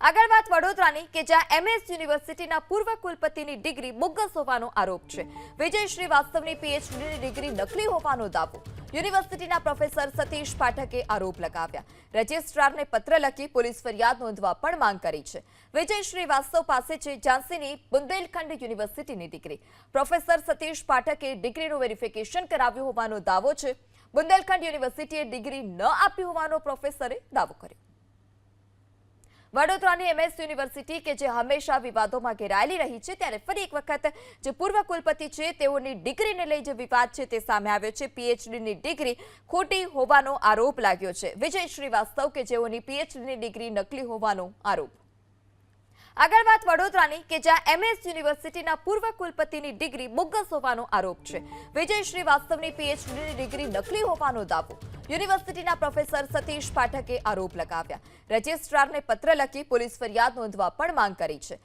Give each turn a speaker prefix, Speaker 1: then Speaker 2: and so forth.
Speaker 1: આગળ વાત વડોદરાની કે જ્યાં એમએસ યુનિવર્સિટીના પૂર્વ કુલપતિની ડિગ્રી બોગસ હોવાનો આરોપ છે. વિજય શ્રીવાસ્તવની પીએચડીની ડિગ્રી નકલી હોવાનો દાવો યુનિવર્સિટીના પ્રોફેસર સતીશ પાઠકે આરોપ લગાવ્યા. રજિસ્ટ્રારને પત્ર લખી પોલીસ ફરિયાદ નોંધવા પણ માંગ કરી છે. વિજય શ્રીવાસ્તવ પાસે છે ઝાંસીની બુંદેલખંડ યુનિવર્સિટીની ડિગ્રી. પ્રોફેસર સતીશ પાઠકે ડિગ્રીનું વેરિફિકેશન કરાવ્યું હોવાનો દાવો છે. બુંદેલખંડ યુનિવર્સિટીએ ડિગ્રી ન આપી હોવાનો પ્રોફેસરે દાવો કર્યો. વડોદરાની એમએસ યુનિવર્સિટી કે જે હંમેશા વિવાદોમાં ઘેરાયેલી રહી છે, ત્યારે ફરી એક વખત જે પૂર્વ કુલપતિ છે તેઓની ડિગ્રીને લઈ જે વિવાદ છે તે સામે આવ્યો છે. પીએચડીની ડિગ્રી ખોટી હોવાનો આરોપ લાગ્યો છે. વિજય શ્રીવાસ્તવ કે જેઓની પીએચડીની ડિગ્રી નકલી હોવાનો આરોપ. આગળ વાત વડોદરાની કે જ્યાં એમએસ યુનિવર્સિટીના પૂર્વ કુલપતિની ડિગ્રી બોગસ હોવાનો આરોપ છે. વિજય શ્રીવાસ્તવની પીએચડીની ડિગ્રી નકલી હોવાનો દાવો યુનિવર્સિટીના પ્રોફેસર સતીશ પાઠકે આરોપ લગાવ્યા. રજિસ્ટ્રારને પત્ર લખી પોલીસ ફરિયાદ નોંધવા પણ માંગ કરી છે.